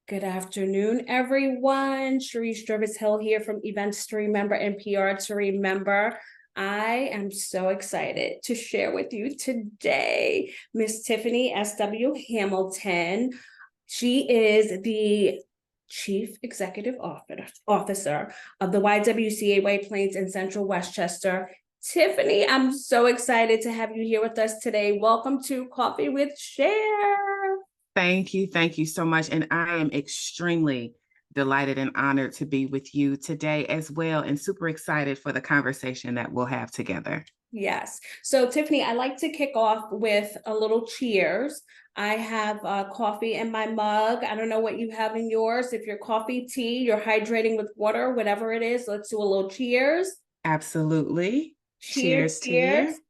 Good afternoon, everyone. Sharice Jervis-Hill here from Events to Remember and PR to Remember. I am so excited to share with you today Miss Tiffany S.W. Hamilton. She is the Chief Executive Officer of the YWCA White Plains in Central Westchester. Tiffany, I'm so excited to have you here with us today. Welcome to Coffee with Cher. Thank you. Thank you so much. And I am extremely delighted and honored to be with you today as well, and super excited for the conversation that we'll have together. Yes. So, Tiffany, I like to kick off with a little cheers. I have coffee in my mug. I don't know what you have in yours. If you're coffee, tea, you're hydrating with water, whatever it is, let's do a little cheers. Absolutely. Cheers, Cheers to cheers. you.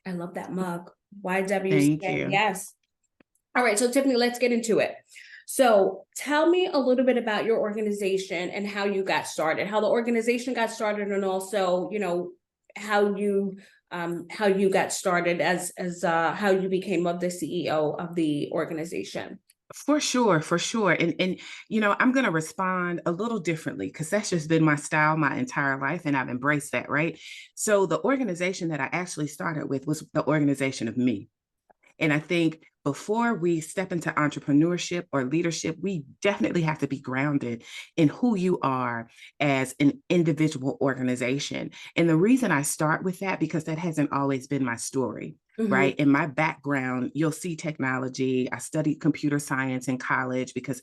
I love that mug. Thank YWCA, you. yes. All right, so Tiffany, let's get into it. So tell me a little bit about your organization and how you got started, how the organization got started, and also, how you got started as how you became of the CEO of the organization. For sure, for sure. And I'm gonna respond a little differently because that's just been my style my entire life, and I've embraced that, right? So the organization that I actually started with was the organization of me. And I think before we step into entrepreneurship or leadership, we definitely have to be grounded in who you are as an individual organization. And the reason I start with that, because that hasn't always been my story. Mm-hmm. Right. In my background, you'll see technology. I studied computer science in college because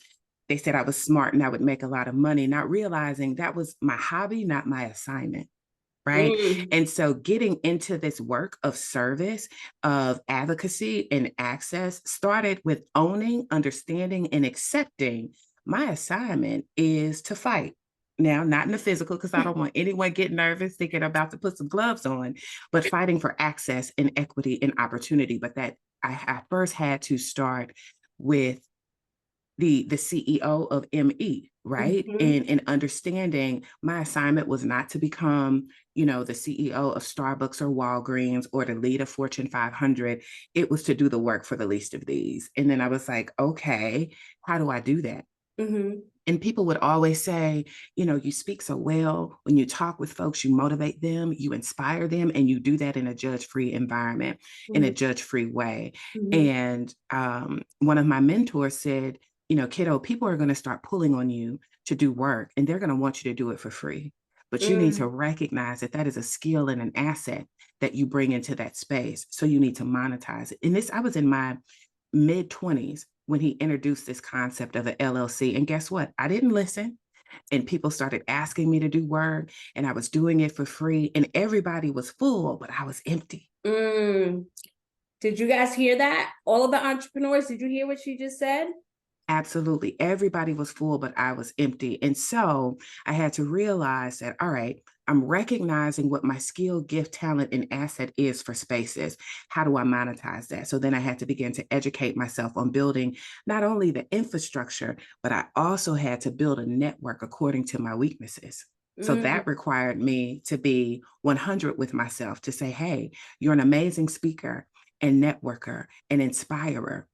they said I was smart and I would make a lot of money, not realizing that was my hobby, not my assignment. Right. Mm. And so getting into this work of service, of advocacy and access started with owning, understanding, and accepting my assignment is to fight. Now, not in the physical, because I don't want anyone get nervous thinking about to put some gloves on, but fighting for access and equity and opportunity. But that I first had to start with the CEO of ME, right? Mm-hmm. And understanding my assignment was not to become, the CEO of Starbucks or Walgreens or to lead a Fortune 500. It was to do the work for the least of these. And then I was like, okay, how do I do that? Mm-hmm. And people would always say, you speak so well. When you talk with folks, you motivate them, you inspire them, and you do that in a judge-free environment, in a judge-free way. Mm-hmm. And one of my mentors said, kiddo, people are going to start pulling on you to do work, and they're going to want you to do it for free. But you need to Mm-hmm. recognize that that is a skill and an asset that you bring into that space. So you need to monetize it. And I was in my mid 20s when he introduced this concept of an LLC. And guess what? I didn't listen. And people started asking me to do work, and I was doing it for free. And everybody was full, but I was empty. Mm. Did you guys hear that? All of the entrepreneurs, did you hear what she just said? Absolutely. Everybody was full, but I was empty. And so I had to realize that, all right, I'm recognizing what my skill, gift, talent, and asset is for spaces. How do I monetize that? So then I had to begin to educate myself on building not only the infrastructure, but I also had to build a network according to my weaknesses. So Mm. that required me to be 100 with myself to say, hey, you're an amazing speaker and networker and inspirer,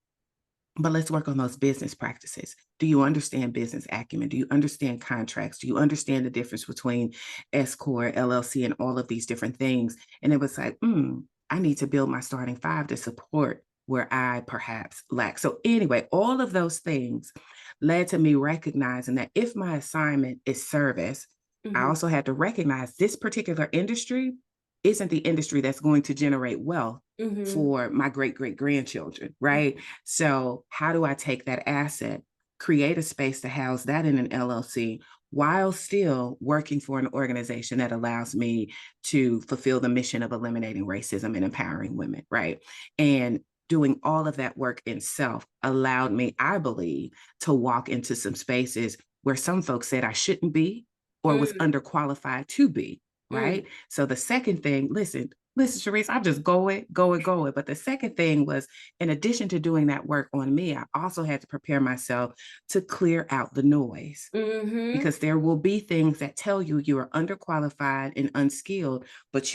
but let's work on those business practices. Do you understand business acumen? Do you understand contracts? Do you understand the difference between S Corp, LLC, and all of these different things? And it was like, I need to build my starting five to support where I perhaps lack. So anyway, all of those things led to me recognizing that if my assignment is service, I Mm-hmm. also had to recognize this particular industry isn't the industry that's going to generate wealth Mm-hmm. for my great great grandchildren, right? So, how do I take that asset, create a space to house that in an LLC while still working for an organization that allows me to fulfill the mission of eliminating racism and empowering women, right? And doing all of that work in self allowed me, I believe, to walk into some spaces where some folks said I shouldn't be or was Mm. underqualified to be, Mm. right? So the second thing, listen, Sharice, I'm just going. But the second thing was, in addition to doing that work on me, I also had to prepare myself to clear out the noise, Mm-hmm. because there will be things that tell you you are underqualified and unskilled, but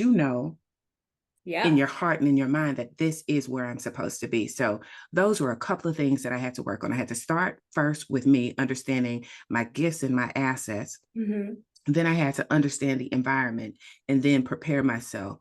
Yeah. in your heart and in your mind that this is where I'm supposed to be. So those were a couple of things that I had to work on. I had to start first with me understanding my gifts and my assets. Hmm. Then I had to understand the environment and then prepare myself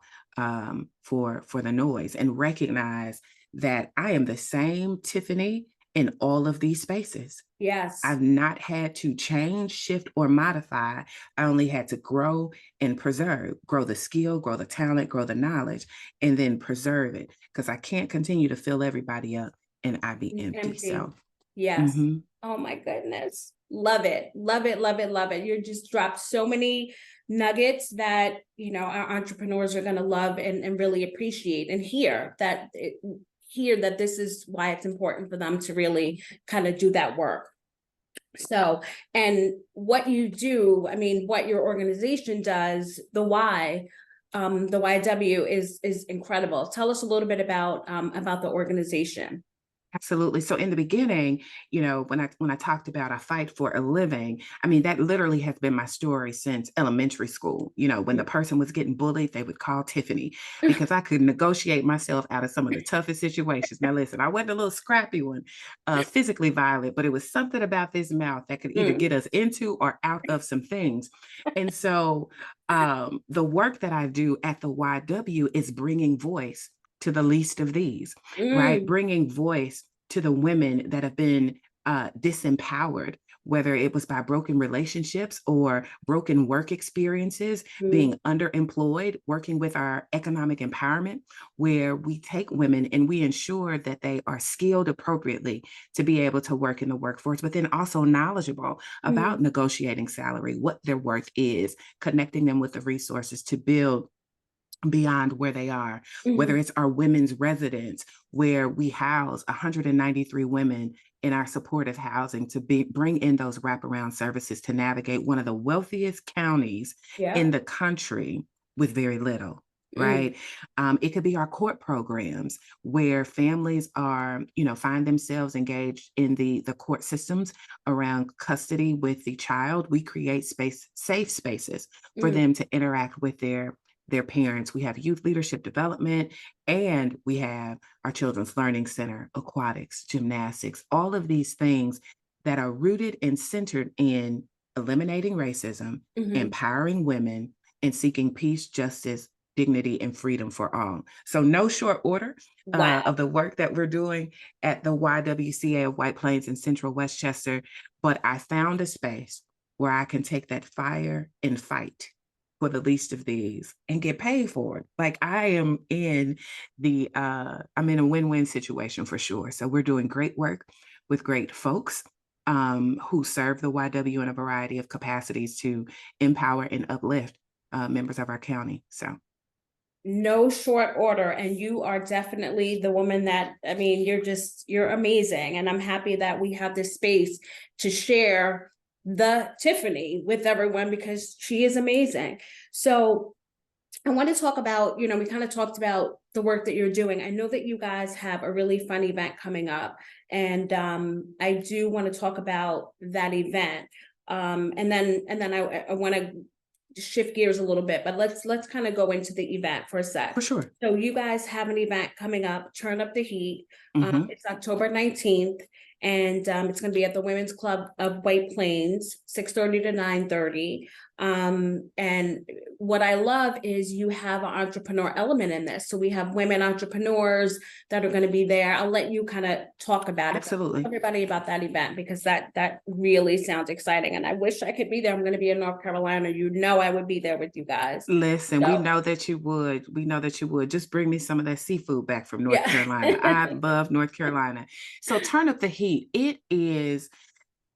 for the noise and recognize that I am the same Tiffany in all of these spaces. Yes. I've not had to change, shift, or modify. I only had to grow and preserve, grow the skill, grow the talent, grow the knowledge, and then preserve it because I can't continue to fill everybody up and I be empty. Empty. So, Yes. mhm. Oh my goodness. Love it. Love it. Love it. Love it. You just dropped so many nuggets that, our entrepreneurs are going to love and really appreciate and hear that this is why it's important for them to really kind of do that work. So, and what you do, I mean, what your organization does, the YW is incredible. Tell us a little bit about the organization. Absolutely. So in the beginning, when I talked about I fight for a living, I mean that literally has been my story since elementary school. When the person was getting bullied, they would call Tiffany because I could negotiate myself out of some of the toughest situations. Now listen, I wasn't a little scrappy one, physically violent, but it was something about this mouth that could either Mm, get us into or out of some things. And so the work that I do at the YW is bringing voice to the least of these, right? mm, Bringing voice to the women that have been disempowered, whether it was by broken relationships or broken work experiences, mm, being underemployed, working with our economic empowerment, where we take women and we ensure that they are skilled appropriately to be able to work in the workforce, but then also knowledgeable about mm, negotiating salary, what their worth is, connecting them with the resources to build beyond where they are, whether mm, it's our women's residence, where we house 193 women in our supportive housing to bring in those wraparound services to navigate one of the wealthiest counties yeah. in the country with very little. Mm, Right. It could be our court programs where families find themselves engaged in the court systems around custody with the child. We create safe spaces for mm, them to interact with their parents. We have youth leadership development, and we have our children's learning center, aquatics, gymnastics, all of these things that are rooted and centered in eliminating racism, mhm. empowering women, and seeking peace, justice, dignity, and freedom for all. So, no short order Wow. of the work that we're doing at the YWCA of White Plains in Central Westchester, but I found a space where I can take that fire and fight for the least of these and get paid for it. Like I'm in a win-win situation for sure. So we're doing great work with great folks who serve the YW in a variety of capacities to empower and uplift members of our county. So No short order, and you are definitely the woman that, I mean, you're amazing, and I'm happy that we have this space to share the Tiffany with everyone because she is amazing. So I want to talk about, we kind of talked about the work that you're doing. I know that you guys have a really fun event coming up, and I do want to talk about that event. And then I want to shift gears a little bit, but let's kind of go into the event for a for sec. sure. So you guys have an event coming up, Turn Up the Heat. Hmm. It's October 19th, and it's going to be at the Women's Club of White Plains, 6:30 to 9:30. And what I love is you have an entrepreneur element in this. So we have women entrepreneurs that are going to be there. I'll let you kind of talk about it, but tell Absolutely. everybody about that event because that really sounds exciting. And I wish I could be there. I'm going to be in North Carolina. I would be there with you guys. Listen, we So know that you would. We know that you would. Just bring me some of that seafood back from North yeah. Carolina. I love North Carolina. So turn up the heat. It is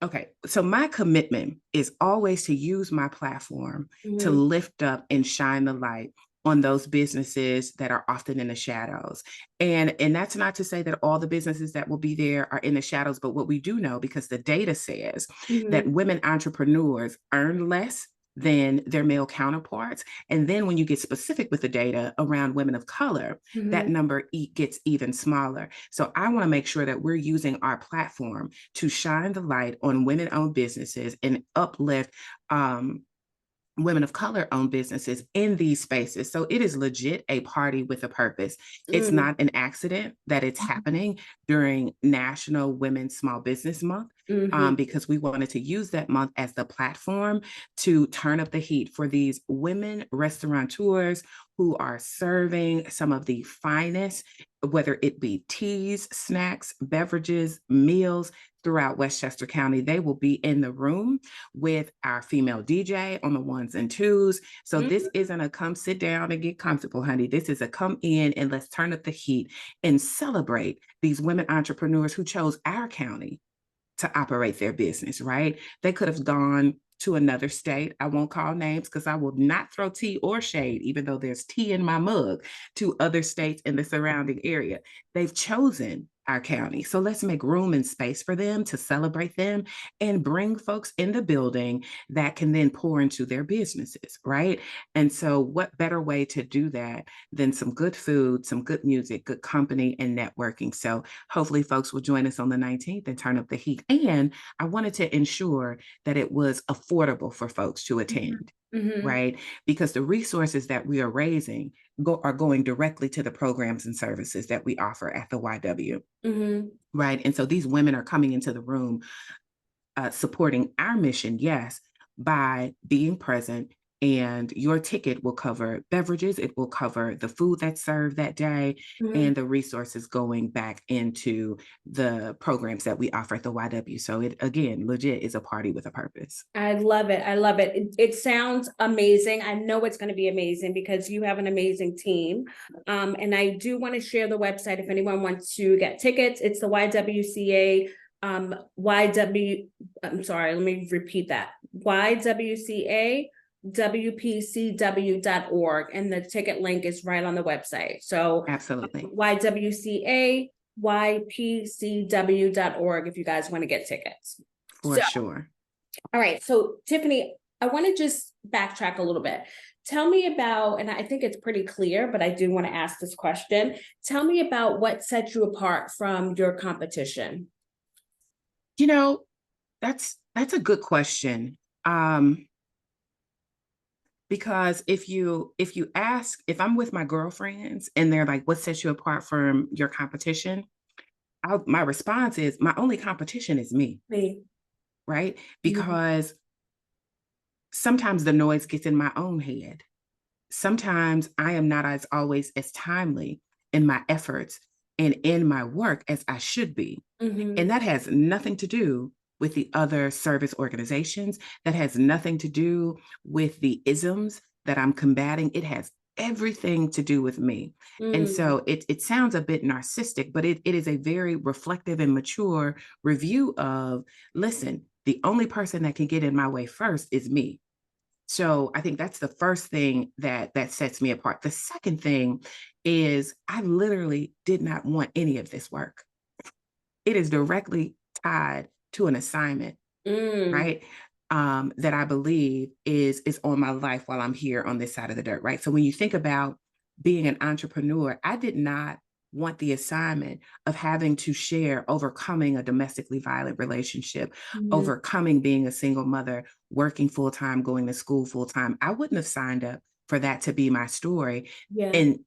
okay. So my commitment is always to use my platform to Mhm, lift up and shine the light on those businesses that are often in the shadows. And that's not to say that all the businesses that will be there are in the shadows, but what we do know, because the data says that mhm, women entrepreneurs earn less than their male counterparts. And then when you get specific with the data around women of color, that mhm. number gets even smaller. So I want to make sure that we're using our platform to shine the light on women-owned businesses and uplift um, women of color owned businesses in these spaces. So it is legit a party with a purpose. It's Mm. not an accident that it's happening during National Women's Small Business Month. Mhm. Because we wanted to use that month as the platform to turn up the heat for these women restaurateurs who are serving some of the finest, whether it be teas, snacks, beverages, meals throughout Westchester County. They will be in the room with our female DJ on the ones and twos. So this Mhm. isn't a come sit down and get comfortable, honey. This is a come in and let's turn up the heat and celebrate these women entrepreneurs who chose our county to operate their business, right? They could have gone to another state. I won't call names because I will not throw tea or shade, even though there's tea in my mug, to other states in the surrounding area. They've chosen our county. So let's make room and space for them to celebrate them and bring folks in the building that can then pour into their businesses, right? And so, what better way to do that than some good food, some good music, good company, and networking? So, hopefully, folks will join us on the 19th and turn up the heat. And I wanted to ensure that it was affordable for folks to attend. Mhm. Right. Because the resources that we are raising are going directly to the programs and services that we offer at the YW. Mhm. Right. And so these women are coming into the room supporting our mission, yes, by being present. And your ticket will cover beverages, it will cover the food that's served that day, Mhm. and the resources going back into the programs that we offer at the YW. So it again, legit is a party with a purpose. I love it. I love it. It sounds amazing. I know it's going to be amazing because you have an amazing team. And I do want to share the website if anyone wants to get tickets. It's the YWCA YW. I'm sorry, let me repeat that. YWCA WPCW.org. And the ticket link is right on the website. So Absolutely. YWCA YPCW.org if you guys want to get tickets. For So sure. all right. So, Tiffany, I want to just backtrack a little bit. Tell me about, and I think it's pretty clear, but I do want to ask this question. Tell me about what sets you apart from your competition. You know, that's a good question. Because if you ask, if I'm with my girlfriends and they're like, what sets you apart from your competition? My response is my only competition is me, Me. right? Mhm. Because sometimes the noise gets in my own head. Sometimes I am not as always as timely in my efforts and in my work as I should be. And Mhm. that has nothing to do with the other service organizations. That has nothing to do with the isms that I'm combating. It has everything to do with me. And Mm. so it sounds a bit narcissistic, but it is a very reflective and mature review of, listen, the only person that can get in my way first is me. So I think that's the first thing that sets me apart. The second thing is I literally did not want any of this work. It is directly tied to an assignment, Mm. right? That I believe is on my life while I'm here on this side of the dirt, right? So when you think about being an entrepreneur, I did not want the assignment of having to share overcoming a domestically violent relationship, Mhm. overcoming being a single mother, working full time, going to school full time. I wouldn't have signed up for that to be my story. Yeah. And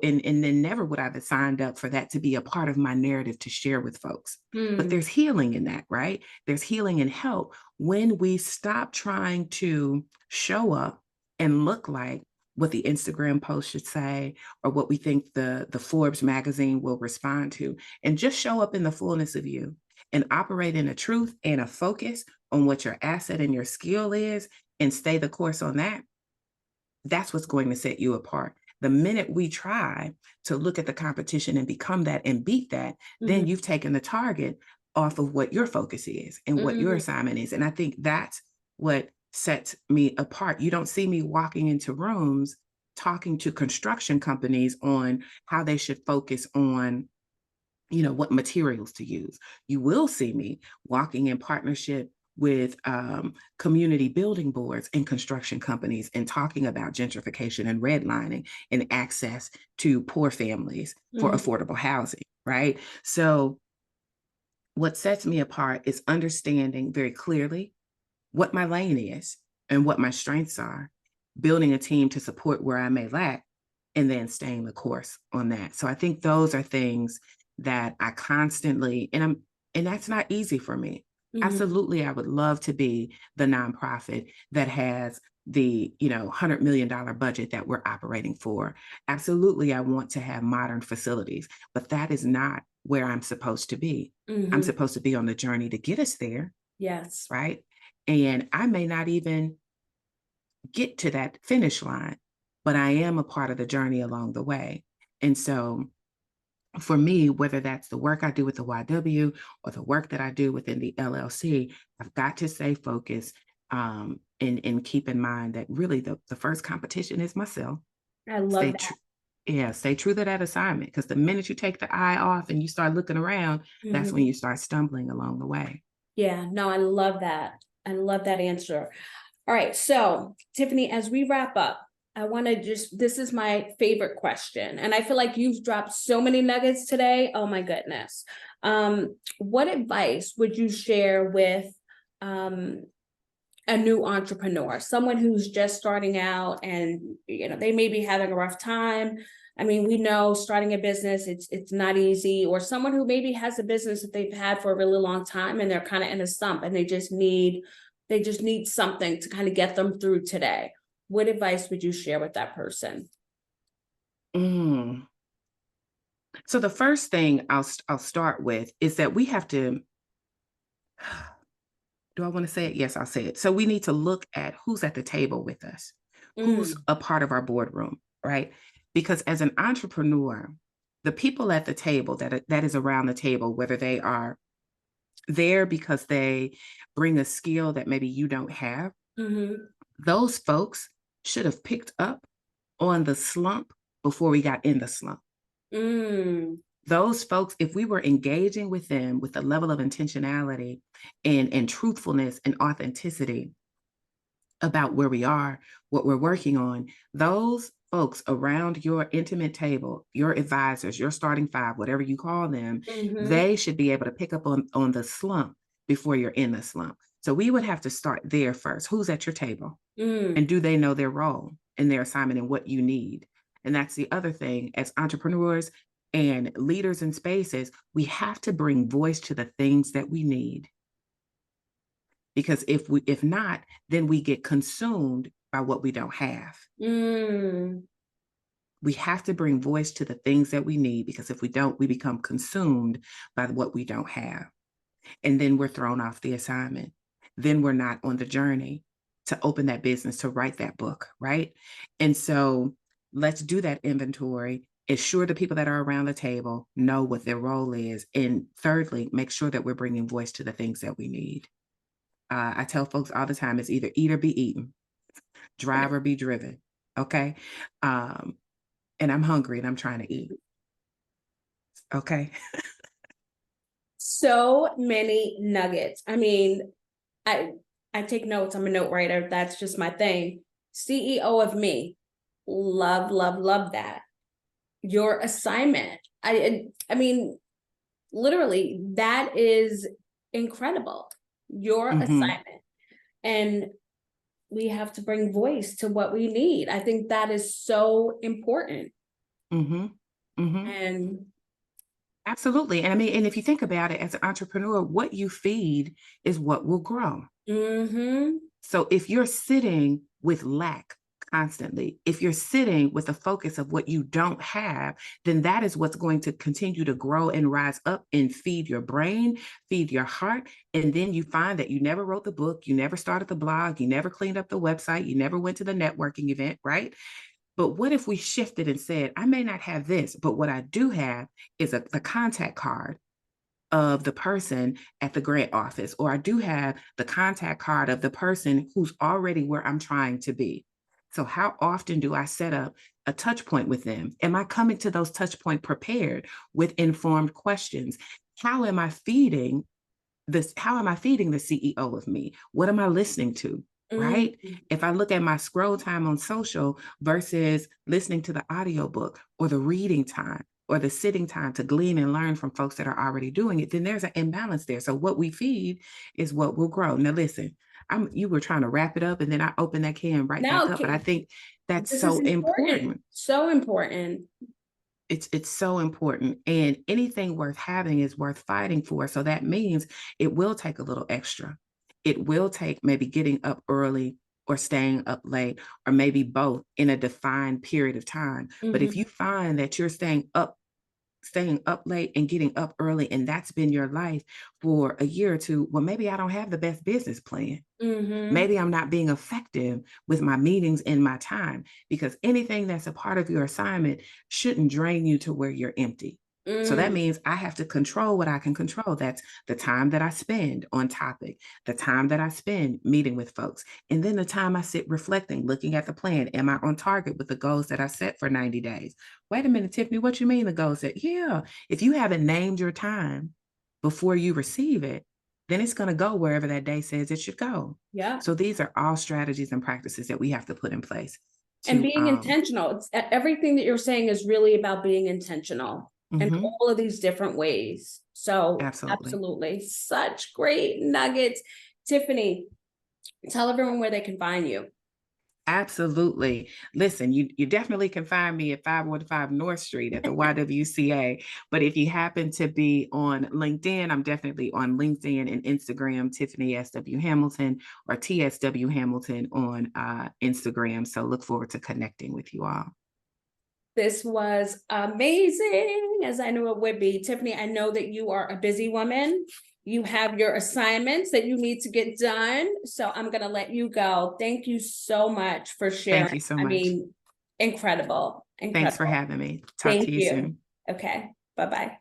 and then never would I have signed up for that to be a part of my narrative to share with folks. But Mm. there's healing in that, right? There's healing and help when we stop trying to show up and look like what the Instagram post should say or what we think the Forbes magazine will respond to, and just show up in the fullness of you and operate in a truth and a focus on what your asset and your skill is and stay the course on that. That's what's going to set you apart. The minute we try to look at the competition and become that and beat that, then Mhm. you've taken the target off of what your focus is and what your Mm. assignment is. And I think that's what sets me apart. You don't see me walking into rooms talking to construction companies on how they should focus on, what materials to use. You will see me walking in partnership with community building boards and construction companies and talking about gentrification and redlining and access to poor families for Mhm. affordable housing, right? So what sets me apart is understanding very clearly what my lane is. and what my strengths are, building a team to support where I may lack, and then staying the course on that. So I think those are things that I constantly, and that's not easy for me. Mhm. Absolutely, I would love to be the nonprofit that has the $100 million budget that we're operating for. Absolutely, I want to have modern facilities, but that is not where I'm supposed to be. I'm Mhm. supposed to be on the journey to get us there, Yes. right? And I may not even get to that finish line, but I am a part of the journey along the way. And so for me, whether that's the work I do with the YW or the work that I do within the LLC, I've got to stay focused, and keep in mind that really the first competition is myself. I love Stay that. true. Yeah, stay true to that assignment, because the minute you take the eye off and you start looking around, that's when Mhm. you start stumbling along the way. Yeah, no, I love that. I love that answer. All right, so Tiffany, as we wrap up, I want to this is my favorite question, and I feel like you've dropped so many nuggets today. Oh my goodness. What advice would you share with um, a new entrepreneur, someone who's just starting out and they may be having a rough time? I mean, we know starting a business, it's not easy, or someone who maybe has a business that they've had for a really long time and they're kind of in a slump and they just need something to kind of get them through today. What advice would you share with that person? Mm. So the first thing I'll start with is that we have to. Do I want to say it? Yes, I'll say it. So we need to look at who's at the table with us, who's Mm, a part of our boardroom, right? Because as an entrepreneur, the people at the table that is around the table, whether they are there because they bring a skill that maybe you don't have, mm-hmm, those folks should have picked up on the slump before we got in the slump. mm, Those folks, if we were engaging with them with a level of intentionality and truthfulness and authenticity about where we are, what we're working on, those folks around your intimate table, your advisors, your starting five, whatever you call them, mm-hmm, they should be able to pick up on the slump before you're in the slump. So we would have to start there first. Who's at your table? mm, And do they know their role and their assignment and what you need? And that's the other thing. As entrepreneurs and leaders in spaces, we have to bring voice to the things that we need. Because if not, then we get consumed by what we don't have. mm. We have to bring voice to the things that we need, because if we don't, we become consumed by what we don't have. And then we're thrown off the assignment. Then we're not on the journey to open that business, to write that book, right? And so let's do that inventory. Ensure the people that are around the table know what their role is. And thirdly, make sure that we're bringing voice to the things that we need. I tell folks all the time, it's either eat or be eaten, drive or be driven. Okay. Um, and I'm hungry and I'm trying to eat. Okay. So many nuggets. I mean, I I take notes. I'm a note writer. That's just my thing. CEO of me. Love, love, love that. Your assignment. I mean, literally, that is incredible. Your Mm-hmm. assignment. And we have to bring voice to what we need. I think that is so important. Mm-hmm. Mm-hmm. And Absolutely. And I mean, and if you think about it, as an entrepreneur, what you feed is what will grow. mm-hmm, So if you're sitting with lack constantly, if you're sitting with a focus of what you don't have, then that is what's going to continue to grow and rise up and feed your brain, feed your heart. And then you find that you never wrote the book, you never started the blog, you never cleaned up the website, you never went to the networking event, right? But what if we shifted and said, I may not have this, but what I do have is the contact card of the person at the grant office, or I do have the contact card of the person who's already where I'm trying to be. So how often do I set up a touch point with them? Am I coming to those touch point prepared with informed questions? How am I feeding this? How am I feeding the CEO of me? What am I listening to? Right? mm-hmm, If I look at my scroll time on social versus listening to the audiobook or the reading time or the sitting time to glean and learn from folks that are already doing it, then there's an imbalance there. So what we feed is what will grow. Now, listen, you were trying to wrap it up and then I opened that can right back No, up. But I think that's this is so important. important. So important. It's so important. And anything worth having is worth fighting for. So that means it will take a little extra. It will take maybe getting up early or staying up late, or maybe both in a defined period of time. But if Mhm. you find that you're staying up late and getting up early, and that's been your life for a year or two, well, maybe I don't have the best business plan. Mhm. Maybe I'm not being effective with my meetings and my time, because anything that's a part of your assignment shouldn't drain you to where you're empty. So that Mm. means I have to control what I can control. That's the time that I spend on topic, the time that I spend meeting with folks, and then the time I sit reflecting, looking at the plan. Am I on target with the goals that I set for 90 days? Wait a minute, Tiffany, what you mean the goals that? Yeah, if you haven't named your time before you receive it, then it's going to go wherever that day says it should go. Yeah. So these are all strategies and practices that we have to put in place And to being intentional. It's everything that you're saying is really about being intentional in mhm, all of these different ways. So absolutely. absolutely, such great nuggets. Tiffany, tell everyone where they can find you. Absolutely. Listen, you definitely can find me at 515 North Street at the YWCA. But if you happen to be on LinkedIn, I'm definitely on LinkedIn and Instagram, Tiffany S.W. Hamilton, or TSW Hamilton on Instagram. So look forward to connecting with you all. This was amazing, as I knew it would be. Tiffany, I know that you are a busy woman. You have your assignments that you need to get done. So I'm going to let you go. Thank you so much for Thank sharing. you so I much. mean, incredible, Thanks for incredible. having me. Talk to Thank you you. soon. Okay. Bye-bye.